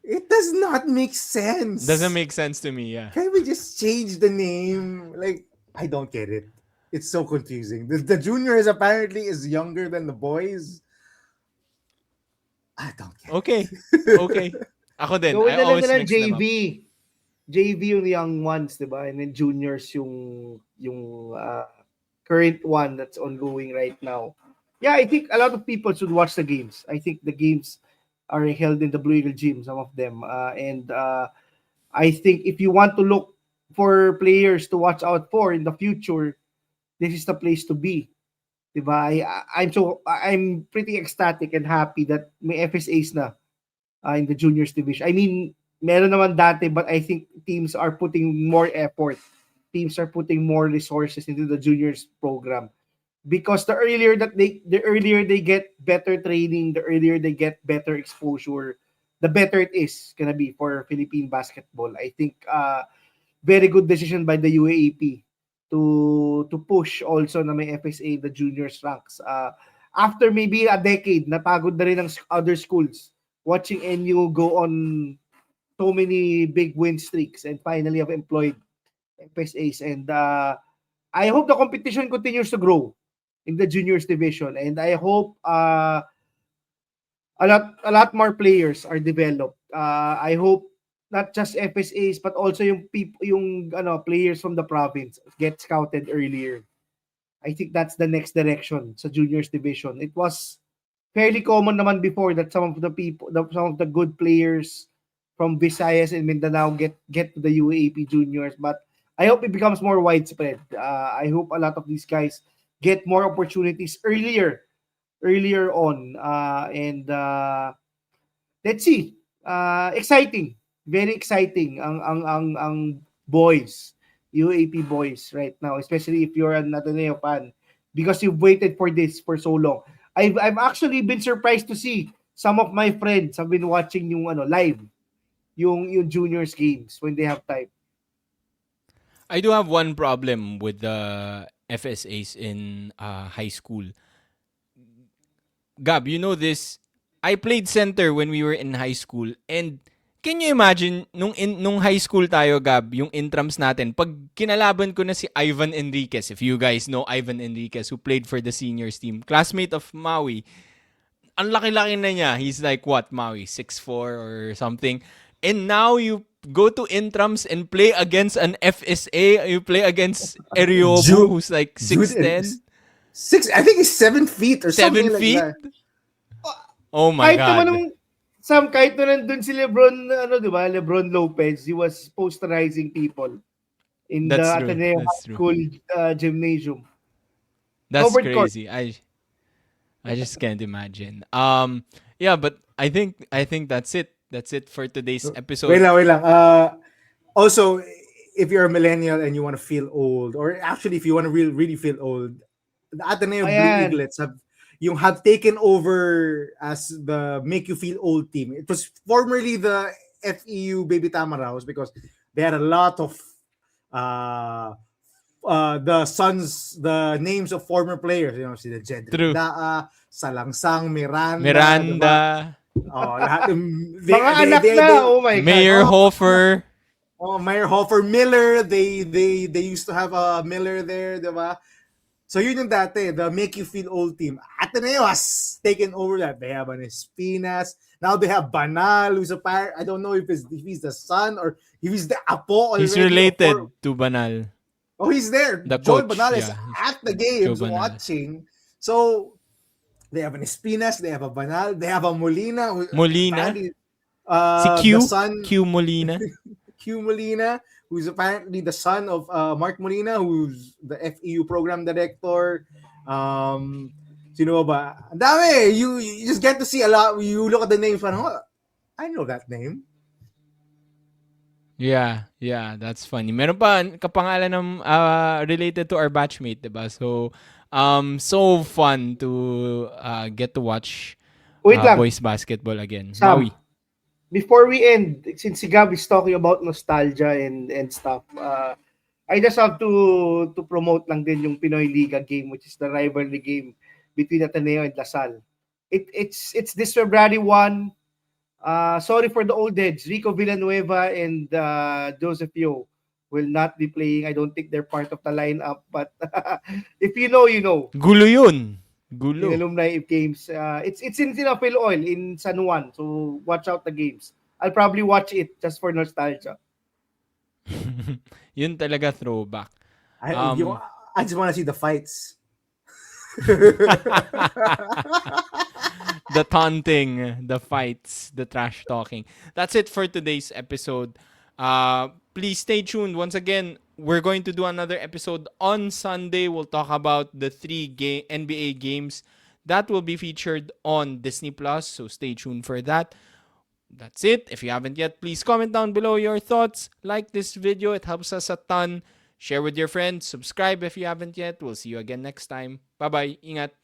It does not make sense. Doesn't make sense to me, yeah. Can we just change the name? Like, I don't get it. It's so confusing. The juniors apparently is younger than the boys. I don't get Okay. Ako din. Gawin I na lang always na mix them JV. up. JV yung young ones, di ba? And then juniors yung current one that's ongoing right now. Yeah, I think a lot of people should watch the games. I think the games are held in the Blue Eagle Gym, some of them. And I think if you want to look for players to watch out for in the future, this is the place to be. Diba? I'm pretty ecstatic and happy that may FSAs na in the juniors division. I mean, meron naman dati, but I think teams are putting more effort. Teams are putting more resources into the juniors program because the earlier they get better training, the earlier they get better exposure, the better it is gonna be for Philippine basketball. I think very good decision by the UAAP to push also na may FSA the juniors ranks. After maybe a decade, napagod na rin ng other schools watching NU go on so many big win streaks and finally have employed FSAs. And I hope the competition continues to grow in the juniors division. And I hope a lot more players are developed. I hope not just FSAs but also yung players from the province get scouted earlier. I think that's the next direction sa juniors division. It was fairly common naman before that some of the good players from Visayas and Mindanao get to the UAAP juniors, but I hope it becomes more widespread. I hope a lot of these guys get more opportunities earlier on, and let's see. Exciting, very exciting ang boys, UAP boys right now, especially if you're an Ateneo fan because you've waited for this for so long. I've actually been surprised to see some of my friends have been watching yung live yung juniors games when they have time. I do have one problem with the FSAs in high school. Gab, you know this. I played center when we were in high school, and can you imagine nung high school tayo, Gab, yung intrams natin, pag kinalaban ko na si Ivan Enriquez, if you guys know Ivan Enriquez who played for the seniors team, classmate of Maui, ang laki-laki na niya. He's like, what, Maui? 6'4" or something. And now you go to intrams and play against an FSA. You play against Eriobu, who's like Jude 6'10". I think he's 7 feet or 7 something like feet? that. Oh my Kahit naman God. nung Sam, kahit na nandun si Lebron, ano, di ba? Lebron Lopez, he was posterizing people in the That's true. Ateneo That's High true. School gymnasium. That's Covered court. crazy. I just can't imagine. Yeah, but I think that's it. That's it for today's episode. Wait lang. Also, if you're a millennial and you want to feel old, or actually if you want to really feel old, the Ateneo Blue Ayan. Eaglets have taken over as the make you feel old team. It was formerly the FEU Baby Tamaraos because they had a lot of the names of former players, si Jedrick True. Daa, Salangsang, Miranda, Miranda, diba? Lahat Mga anak na, oh my Mayor God. Hofer. Mayor Hofer, Miller, they used to have a Miller there, diba? So yun yung dati, the make you feel old team. Ateneo has taken over that. They have an Espinas. Now they have Banal, who's a pirate. I don't know if he's the son or if he's the apo already. He's related to Banal. Oh, he's there. The Joel coach, Banal is yeah. at the games Joe Banal. watching. So they have an Espinas, they have a Banal, they have a Molina. Molina? apparently, Si Q? The son, Q Molina. Q Molina, who's apparently the son of Mark Molina, who's the FEU program director. Sino ba? Ang dami! You just get to see a lot. You look at the names, parang, oh, I know that name. Yeah, that's funny. Meron pa kapangalan ng related to our batchmate, diba? So, so fun to get to watch Wait lang, boys basketball again. Sam. Maui. Before we end, since si Gab is talking about nostalgia and stuff, I just have to promote lang din yung Pinoy Liga game, which is the rivalry game between Ateneo and Lasal. It's this February 1. Sorry for the old heads. Rico Villanueva and Joseph Yo will not be playing. I don't think they're part of the lineup. But if you know, you know. Gulo yun. In Gulo. alumni games. It's in Sinapil Oil in San Juan. So watch out the games. I'll probably watch it just for nostalgia. Yun talaga throwback. I just want to see the fights. The taunting, the fights, the trash talking. That's it for today's episode. Please stay tuned. Once again, we're going to do another episode on Sunday. We'll talk about the 3 NBA games that will be featured on Disney Plus. So stay tuned for that. That's it. If you haven't yet, please comment down below your thoughts. Like this video. It helps us a ton. Share with your friends. Subscribe if you haven't yet. We'll see you again next time. Bye-bye. Ingat.